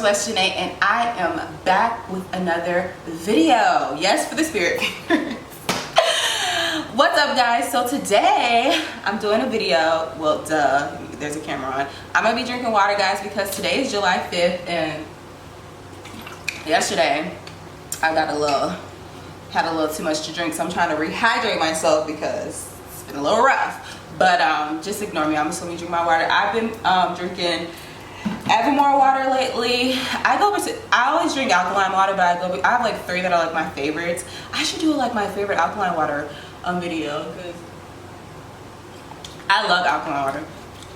Celeste Renee, and I am back with another video. Yes, for the spirit. What's up, guys? So today I'm doing a video. Well, duh, there's a camera on. I'm gonna be drinking water, guys, because today is July 5th, and yesterday I had a little too much to drink, so I'm trying to rehydrate myself because it's been a little rough. But just ignore me. I'm just gonna drink my water. I've been drinking Evermore water lately. I always drink alkaline water, but I have like 3 that are like my favorites. I should do like my favorite alkaline water video because I love alkaline water.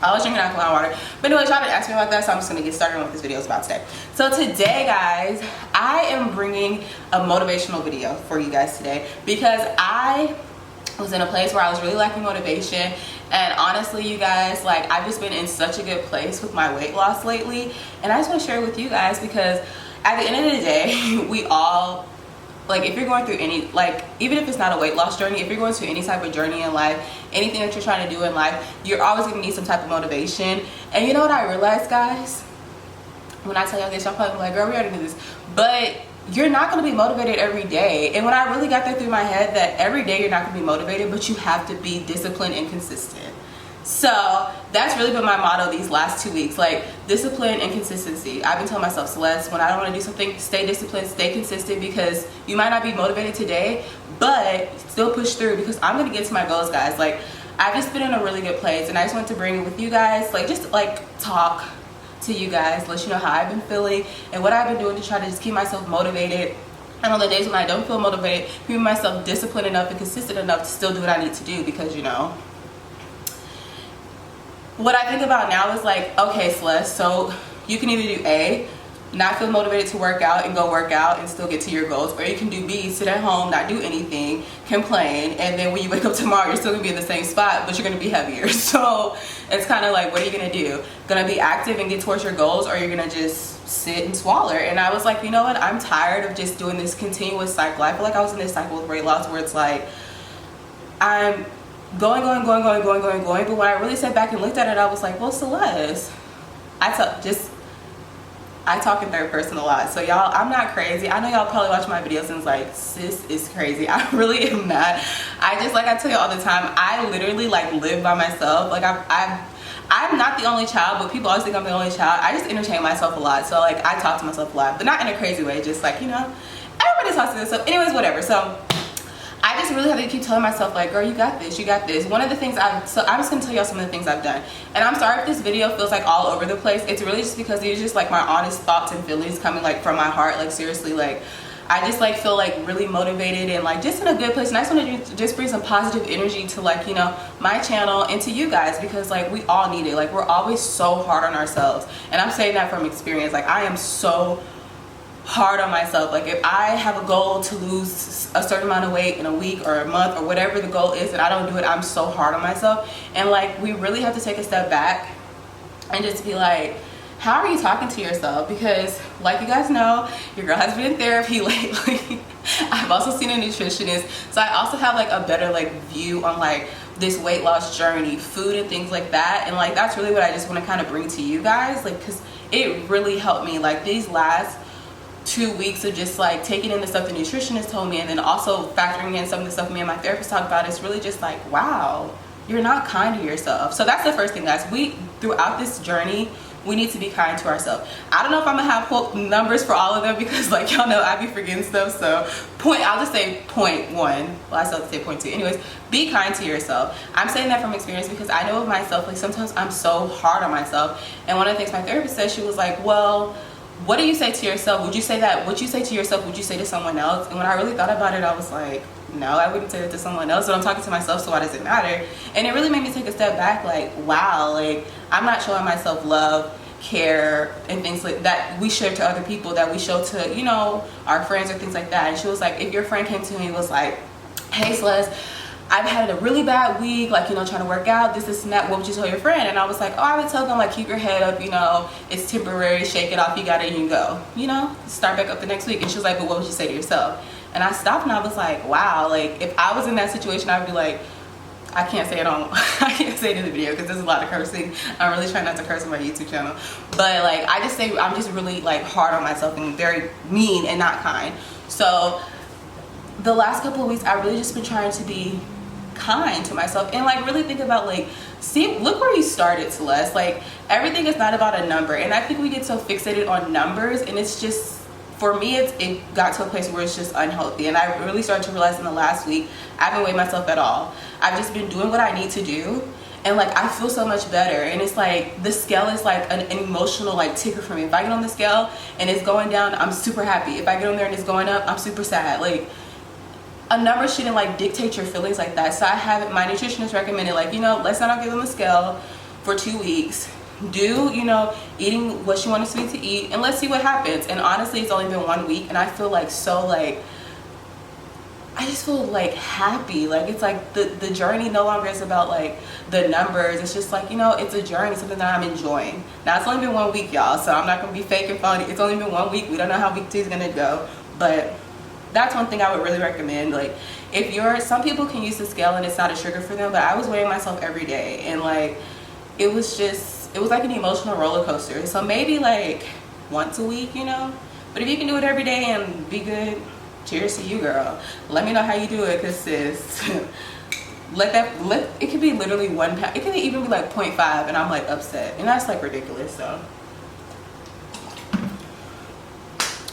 I was drinking alkaline water. But anyways, y'all didn't ask me about that, so I'm just gonna get started on what this video is about today. So today, guys, I am bringing a motivational video for you guys today because I was in a place where I was really lacking motivation. And honestly, you guys, like, I've just been in such a good place with my weight loss lately, and I just want to share it with you guys because at the end of the day, we all, like, if you're going through any, like, even if it's not a weight loss journey, if you're going through any type of journey in life, anything that you're trying to do in life, you're always going to need some type of motivation. And you know what I realized, guys? When I tell y'all this, y'all probably be like, girl, we already knew this, but you're not going to be motivated every day. And when I really got that through my head, that every day you're not going to be motivated, but you have to be disciplined and consistent. So that's really been my motto these last 2 weeks, like discipline and consistency. I've been telling myself, Celeste, when I don't want to do something, stay disciplined, stay consistent, because you might not be motivated today, but still push through, because I'm going to get to my goals, guys. Like, I've just been in a really good place, and I just wanted to bring it with you guys, like, just like talk to you guys, let you know how I've been feeling and what I've been doing to try to just keep myself motivated. And on the days when I don't feel motivated, keep myself disciplined enough and consistent enough to still do what I need to do, because, you know, what I think about now is like, okay, Celeste, so you can either do A, not feel motivated to work out and go work out and still get to your goals, or you can do B, sit at home, not do anything, complain, and then when you wake up tomorrow, you're still gonna be in the same spot, but you're gonna be heavier. So it's kind of like, what are you gonna do? Gonna be active and get towards your goals, or you're gonna just sit and swallow? And I was like, you know what? I'm tired of just doing this continuous cycle. I feel like I was in this cycle with weight loss where it's like, I'm going, but when I really sat back and looked at it, I was like, well, Celeste, I talk in third person a lot, so y'all, I'm not crazy. I know y'all probably watch my videos and it's like, sis is crazy. I really am not. I just, like I tell you all the time, I literally like live by myself. Like I'm not the only child, but people always think I'm the only child. I just entertain myself a lot, so like I talk to myself a lot, but not in a crazy way, just like, you know, everybody talks to themselves. Anyways, whatever. So I just really have to keep telling myself, like, girl, you got this, you got this. One of the things so I'm just gonna tell y'all some of the things I've done, and I'm sorry if this video feels like all over the place. It's really just because these are just like my honest thoughts and feelings coming like from my heart. Like, seriously, like, I just like feel like really motivated and like just in a good place, and I just want to just bring some positive energy to, like, you know, my channel and to you guys, because like we all need it. Like, we're always so hard on ourselves, and I'm saying that from experience. Like, I am so hard on myself. Like, if I have a goal to lose a certain amount of weight in a week or a month or whatever the goal is, and I don't do it, I'm so hard on myself. And like, we really have to take a step back and just be like, how are you talking to yourself? Because like you guys know, your girl has been in therapy lately. I've also seen a nutritionist, so I also have like a better like view on like this weight loss journey, food and things like that. And like, that's really what I just want to kind of bring to you guys, like, because it really helped me. Like, these last 2 weeks of just like taking in the stuff the nutritionist told me, and then also factoring in some of the stuff me and my therapist talked about, it's really just like, wow, you're not kind to yourself. So that's the first thing, guys. Throughout this journey, we need to be kind to ourselves. I don't know if I'm gonna have numbers for all of them, because like, y'all know I be forgetting stuff. So I'll just say point 1. Well, I still have to say point 2. Anyways, be kind to yourself. I'm saying that from experience because I know of myself, like, sometimes I'm so hard on myself. And one of the things my therapist said, she was like, well, what do you say to yourself? Would you say that what you say to yourself, would you say to someone else? And when I really thought about it, I was like, no, I wouldn't say that to someone else, but I'm talking to myself, so why does it matter? And it really made me take a step back, like, wow, like, I'm not showing myself love, care, and things like that we show to other people, that we show to, you know, our friends or things like that. And she was like, if your friend came to me and was like, hey, Celeste, I've had a really bad week, like, you know, trying to work out, this and that, what would you tell your friend? And I was like, oh, I would tell them, like, keep your head up, you know, it's temporary, shake it off, you got it, you can go, you know, start back up the next week. And she was like, but what would you say to yourself? And I stopped and I was like, wow, like, if I was in that situation, I'd be like, I can't say it on I can't say it in the video because there's a lot of cursing. I'm really trying not to curse on my YouTube channel, but like I just say I'm just really like hard on myself and very mean and not kind. So the last couple of weeks I've really just been trying to be kind to myself and like really think about like, see, look where you started, Celeste. Like everything is not about a number, and I think we get so fixated on numbers, and it's just, for me, it got to a place where it's just unhealthy. And I really started to realize in the last week I haven't weighed myself at all. I've just been doing what I need to do, and like I feel so much better. And it's like the scale is like an emotional like ticker for me. If I get on the scale and it's going down, I'm super happy. If I get on there and it's going up, I'm super sad. Like a number shouldn't like dictate your feelings like that. So I have, my nutritionist recommended, like, you know, let's not get on the scale for 2 weeks. Do, you know, eating what she wants me to eat, and let's see what happens. And honestly, it's only been 1 week, and I feel like so like, I just feel like happy. Like it's like the journey no longer is about like the numbers. It's just like, you know, it's a journey, something that I'm enjoying. Now it's only been 1 week, y'all, so I'm not gonna be fake and phony. It's only been 1 week. We don't know how week 2 is gonna go, but that's one thing I would really recommend. Like if you're, some people can use the scale and it's not a trigger for them, but I was weighing myself every day, and like it was like an emotional roller coaster. So maybe like once a week, you know, but if you can do it every day and be good, cheers to you, girl. Let me know how you do it, because sis, it could be literally 1 pound, it could even be like 0.5, and I'm like upset, and that's like ridiculous. So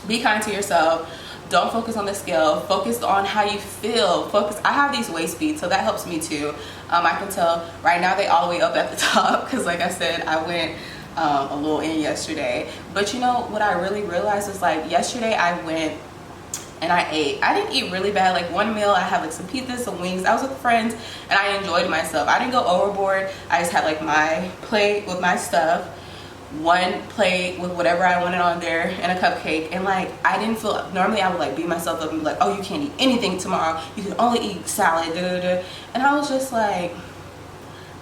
be kind to yourself. Don't focus on the scale, focus on how you feel. I have these waist beads, so that helps me too. I can tell right now they all the way up at the top, because like I said, I went a little in yesterday. But you know what I really realized was, like, yesterday I went and I ate. I didn't eat really bad. Like one meal I had like some pizza, some wings. I was with friends and I enjoyed myself. I didn't go overboard. I just had like my plate with my stuff, one plate with whatever I wanted on there, and a cupcake. And like I didn't feel, normally I would like beat myself up and be like, oh, you can't eat anything tomorrow, you can only eat salad, da, da, da. And I was just like,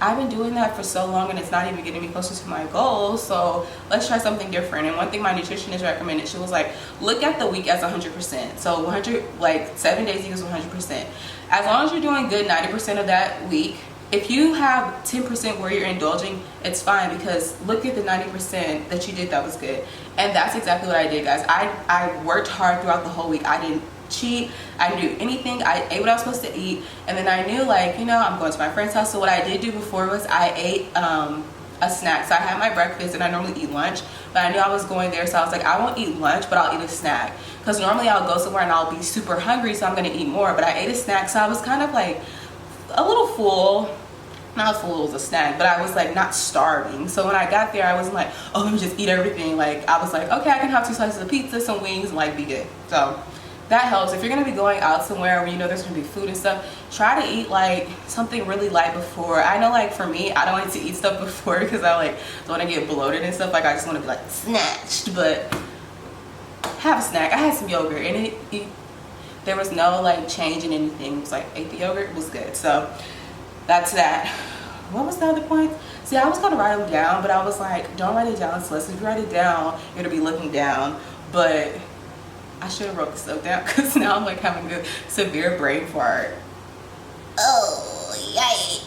I've been doing that for so long and it's not even getting me closer to my goals, so let's try something different. And one thing my nutritionist recommended, she was like, look at the week as 100%. So 100, like 7 days equals 100%. As long as you're doing good 90% of that week, if you have 10% where you're indulging, it's fine, because look at the 90% that you did that was good. And that's exactly what I did, guys. I worked hard throughout the whole week. I didn't cheat, I didn't do anything. I ate what I was supposed to eat, and then I knew, like, you know, I'm going to my friend's house. So what I did do before was I ate a snack. So I had my breakfast, and I normally eat lunch, but I knew I was going there, so I was like, I won't eat lunch, but I'll eat a snack, because normally I'll go somewhere and I'll be super hungry, so I'm going to eat more. But I ate a snack, so I was kind of like a little full. Not full, it was a snack, but I was like not starving. So when I got there, I wasn't like, oh, let me just eat everything. Like I was like, okay, I can have 2 slices of pizza, some wings, and like be good. So that helps. If you're gonna be going out somewhere where you know there's gonna be food and stuff, try to eat like something really light before. I know, like for me, I don't like to eat stuff before because I like don't want to get bloated and stuff. Like I just want to be like snatched. But have a snack. I had some yogurt and there was no like change in anything. It was like, ate the yogurt, it was good. So that's that. What was the other point? See, I was gonna write them down, but I was like, don't write it down, Celeste. If you write it down, you're gonna be looking down. But I should have wrote the stuff down, because now I'm like having a severe brain fart. Oh, yay.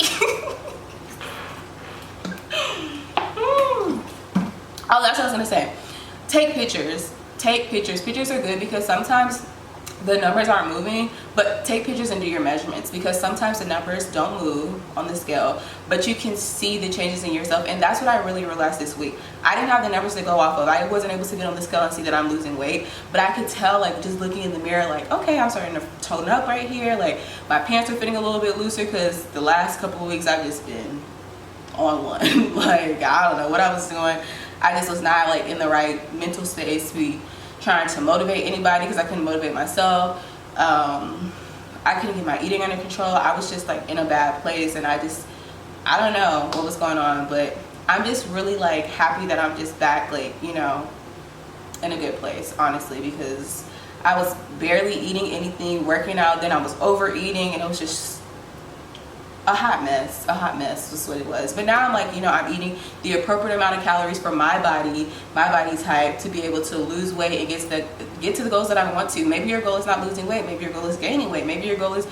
Oh, that's what I was gonna say. Take pictures. Take pictures. Pictures are good, because sometimes the numbers aren't moving, but take pictures and do your measurements, because sometimes the numbers don't move on the scale, but you can see the changes in yourself. And that's what I really realized this week. I didn't have the numbers to go off of. I wasn't able to get on the scale and see that I'm losing weight, but I could tell, like just looking in the mirror, like, okay, I'm starting to tone up right here. Like my pants are fitting a little bit looser, because the last couple of weeks I've just been on one. Like I don't know what I was doing. I just was not like in the right mental space to be trying to motivate anybody, because I couldn't motivate myself. I couldn't get my eating under control. I was just like in a bad place, and I don't know what was going on, but I'm just really like happy that I'm just back, like, you know, in a good place, honestly, because I was barely eating anything, working out, then I was overeating, and it was just a hot mess was what it was. But now I'm like, you know, I'm eating the appropriate amount of calories for my body type, to be able to lose weight and get to the goals that I want to. Maybe your goal is not losing weight, maybe your goal is gaining weight, maybe your goal is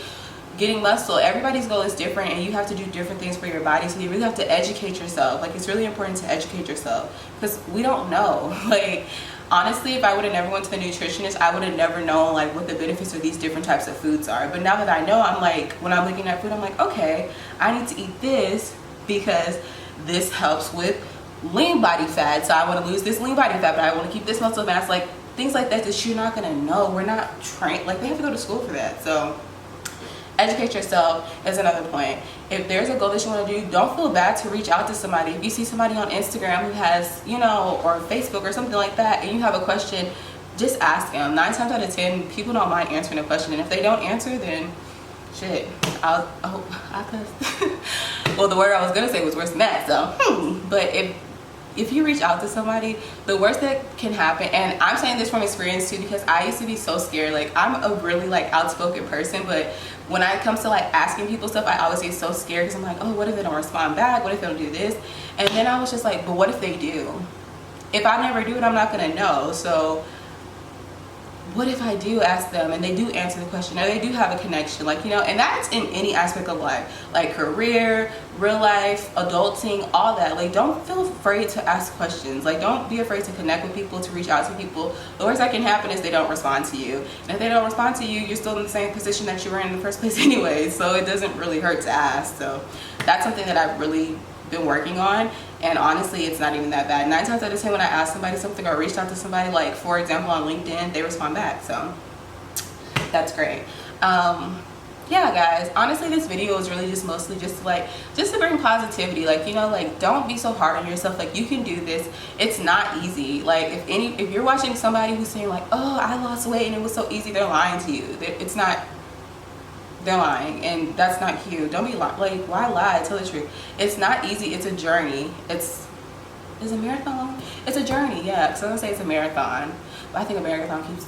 getting muscle. Everybody's goal is different, and you have to do different things for your body, so you really have to educate yourself. Like, it's really important to educate yourself, because we don't know. Like, honestly, if I would have never went to the nutritionist, I would have never known like what the benefits of these different types of foods are. But now that I know, I'm like, when I'm looking at food, I'm like, okay, I need to eat this because this helps with lean body fat, so I want to lose this lean body fat, but I want to keep this muscle mass. Like, things like that you're not going to know. We're not trained. Like, they have to go to school for that. So educate yourself is another point. If there's a goal that you want to do, don't feel bad to reach out to somebody. If you see somebody on Instagram who has, you know, or Facebook or something like that, and you have a question, just ask them. 9 times out of 10, people don't mind answering a question, and if they don't answer, then shit, I cussed. Well, the word I was gonna say was worse than that. So, but if you reach out to somebody, the worst that can happen, and I'm saying this from experience too, because I used to be so scared. Like, I'm a really like outspoken person, but when it comes to like asking people stuff, I always get so scared, because I'm like, oh, what if they don't respond back? What if they don't do this? And then I was just like, but what if they do? If I never do it, I'm not gonna know. So what if I do ask them and they do answer the question, or they do have a connection, like, you know? And that's in any aspect of life, like career, real life, adulting, all that. Like, don't feel afraid to ask questions. Like, don't be afraid to connect with people, to reach out to people. The worst that can happen is they don't respond to you, and if they don't respond to you, you're still in the same position that you were in the first place anyway, so it doesn't really hurt to ask. So that's something that I've really been working on, and honestly, it's not even that bad. 9 times out of 10, when I ask somebody something or reached out to somebody, like for example on LinkedIn, they respond back, so that's great. Yeah, guys, honestly, this video is really just mostly just to bring positivity. Like, you know, like, don't be so hard on yourself. Like, you can do this. It's not easy. Like, if you're watching somebody who's saying like, oh, I lost weight and it was so easy, they're lying to you. It's not. They're lying, and that's not cute. Don't be like, why lie? Tell the truth. It's not easy. It's a journey. Is a marathon? It's a journey, yeah. Because I'm gonna say it's a marathon, but I think a marathon keeps.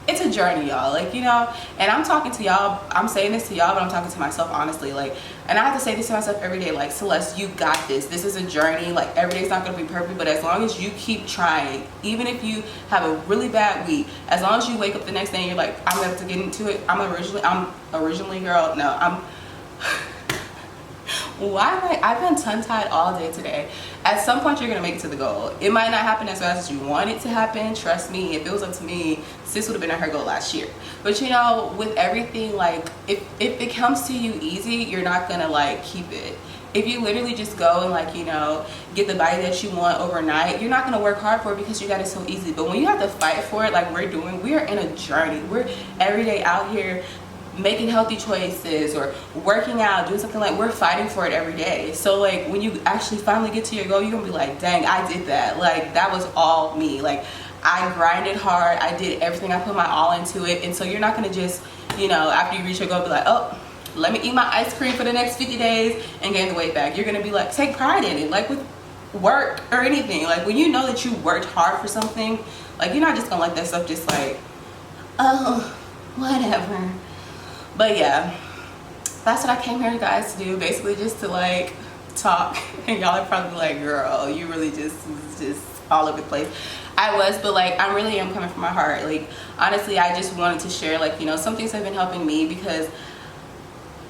It's a journey, y'all. Like, you know, and I'm talking to y'all. I'm saying this to y'all, but I'm talking to myself honestly. Like, and I have to say this to myself every day. Like, Celeste, you got this. This is a journey. Like, every day's not gonna be perfect, but as long as you keep trying, even if you have a really bad week, as long as you wake up the next day and you're like, I'm gonna have to get into it. I'm originally, girl. No, why am I've been tongue-tied all day today. At some point, you're gonna make it to the goal. It might not happen as fast as you want it to happen. Trust me, if it was up to me, sis would have been at her goal last year. But you know, with everything, like, if it comes to you easy, you're not gonna like keep it. If you literally just go and, like, you know, get the body that you want overnight, you're not gonna work hard for it because you got it so easy. But when you have to fight for it, like we're in a journey. We're every day out here making healthy choices or working out, doing something, like we're fighting for it every day. So like when you actually finally get to your goal, you're gonna be like, dang, I did that. Like, that was all me. Like, I grinded hard, I did everything, I put my all into it. And so you're not gonna just, you know, after you reach your goal, be like, oh, let me eat my ice cream for the next 50 days and gain the weight back. You're gonna be like, take pride in it, like with work or anything. Like, when you know that you worked hard for something, like, you're not just gonna let that stuff just like, oh, whatever. But yeah, that's what I came here, guys, to do. Basically just to like talk. And y'all are probably like, girl, you really just all over the place. I was, but like, I really am coming from my heart. Like, honestly, I just wanted to share, like, you know, some things have been helping me, because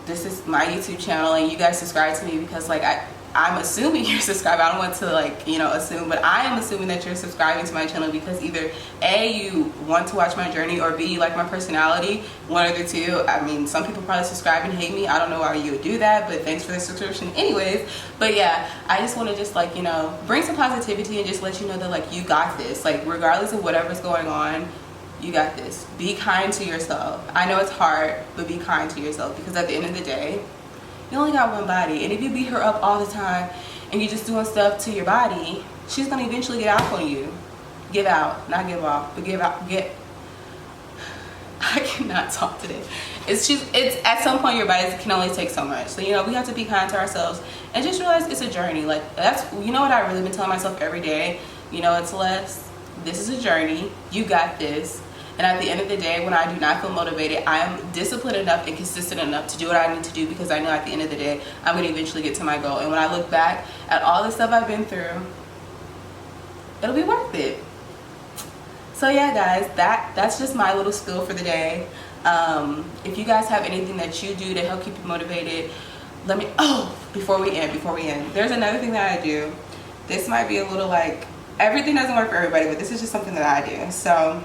this is my YouTube channel and you guys subscribe to me because like I'm assuming you're subscribed. I don't want to, like, you know, assume, but I am assuming that you're subscribing to my channel because either A, you want to watch my journey, or B, you like my personality. One of the two. I mean, some people probably subscribe and hate me. I don't know why you would do that, but thanks for the subscription anyways. But yeah, I just want to just, like, you know, bring some positivity and just let you know that, like, you got this. Like, regardless of whatever's going on, you got this. Be kind to yourself. I know it's hard, but be kind to yourself, because at the end of the day, you only got one body. And if you beat her up all the time and you're just doing stuff to your body, she's gonna eventually get out on you. Give out, not give off, but give out. I cannot talk today. It's at some point your body can only take so much. So, you know, we have to be kind to ourselves and just realize it's a journey. Like, that's, you know what I've really been telling myself every day? You know, it's less, this is a journey. You got this. And at the end of the day, when I do not feel motivated, I am disciplined enough and consistent enough to do what I need to do, because I know at the end of the day, I'm going to eventually get to my goal. And when I look back at all the stuff I've been through, it'll be worth it. So yeah, guys, that's just my little spiel for the day. If you guys have anything that you do to help keep you motivated, let me, before we end, there's another thing that I do. This might be a little like, everything doesn't work for everybody, but this is just something that I do. So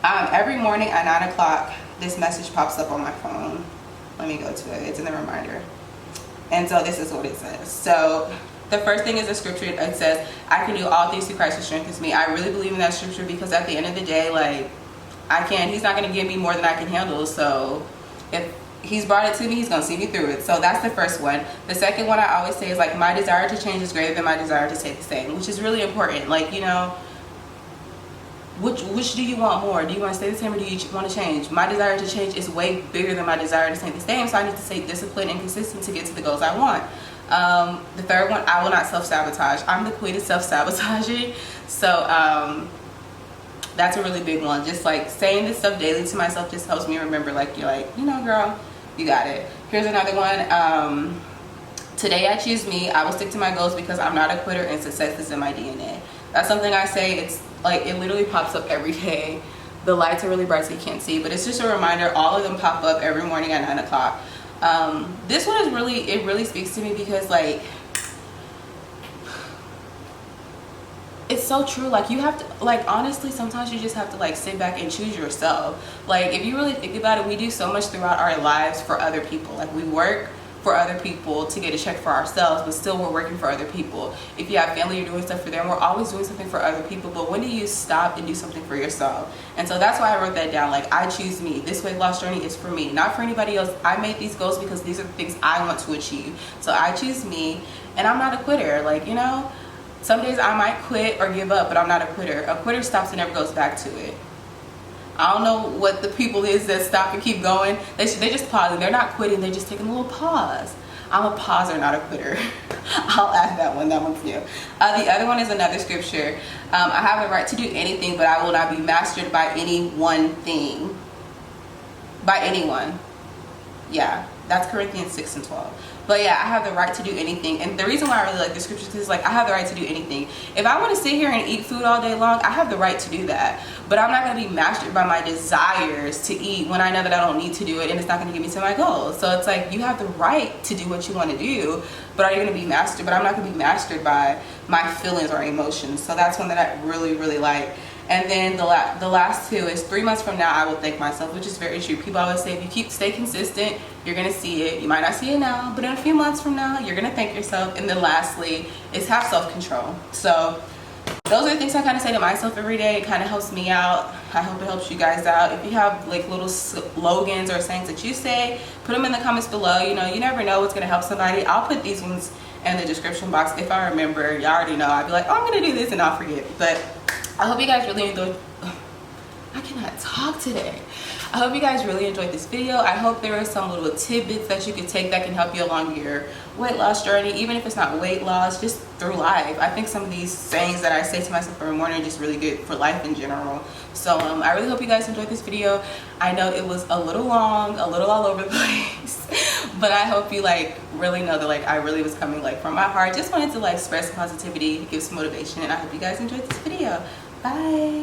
every morning at 9 o'clock, this message pops up on my phone. Let me go to it. It's in the reminder. And so this is what it says. So the first thing is a scripture. It says, I can do all things through Christ who strengthens me. I really believe in that scripture because at the end of the day, like, he's not going to give me more than I can handle. So if he's brought it to me, he's going to see me through it. So that's the first one. The second one I always say is like, my desire to change is greater than my desire to stay the same, which is really important. Like, you know, which do you want more? Do you want to stay the same or do you want to change? My desire to change is way bigger than my desire to stay the same, so I need to stay disciplined and consistent to get to the goals I want. The third one, I will not self-sabotage. I'm the queen of self-sabotaging, so that's a really big one. Just like saying this stuff daily to myself just helps me remember, like, you're like, you know, girl, you got it. Here's another one. Today I choose me. I will stick to my goals because I'm not a quitter and success is in my DNA. That's something I say. It's like, it literally pops up every day. The lights are really bright so you can't see, but it's just a reminder. All of them pop up every morning at 9 o'clock. This one is really, it really speaks to me because, like, it's so true. Like, you have to, like, honestly, sometimes you just have to, like, sit back and choose yourself. Like, if you really think about it, we do so much throughout our lives for other people. Like, we work for other people to get a check for ourselves, but still we're working for other people. If you have family, you're doing stuff for them. We're always doing something for other people, but when do you stop and do something for yourself? And so that's why I wrote that down. Like, I choose me. This weight loss journey is for me, not for anybody else. I made these goals because these are the things I want to achieve. So I choose me, and I'm not a quitter. Like, you know, some days I might quit or give up, but I'm not a quitter. A quitter stops and never goes back to it. I don't know what the people is that stop and keep going. They're just pausing. They're not quitting. They're just taking a little pause. I'm a pauser, not a quitter. I'll add that one. That one's new. The other one is another scripture. I have the right to do anything, but I will not be mastered by any one thing. By anyone. Yeah, that's Corinthians 6 and 12. But yeah, I have the right to do anything. And the reason why I really like the scriptures is, like, I have the right to do anything. If I want to sit here and eat food all day long, I have the right to do that. But I'm not going to be mastered by my desires to eat when I know that I don't need to do it and it's not going to get me to my goals. So it's like, you have the right to do what you want to do, but are you going to be mastered? But I'm not going to be mastered by my feelings or emotions. So that's one that I really, really like. And then the last two is 3 months from now, I will thank myself, which is very true. People always say, if you stay consistent, you're going to see it. You might not see it now, but in a few months from now, you're going to thank yourself. And then lastly is have self-control. So those are the things I kind of say to myself every day. It kind of helps me out. I hope it helps you guys out. If you have like little slogans or sayings that you say, put them in the comments below. You know, you never know what's going to help somebody. I'll put these ones in the description box if I remember. Y'all already know. I'd be like, oh, I'm going to do this, and I'll forget. But I hope you guys really enjoyed. I cannot talk today. I hope you guys really enjoyed this video. I hope there are some little tidbits that you can take that can help you along your weight loss journey, even if it's not weight loss, just through life. I think some of these sayings that I say to myself every morning are just really good for life in general. So I really hope you guys enjoyed this video. I know it was a little long, a little all over the place, but I hope you like really know that like I really was coming like from my heart. Just wanted to like express positivity, give some motivation, and I hope you guys enjoyed this video. Bye.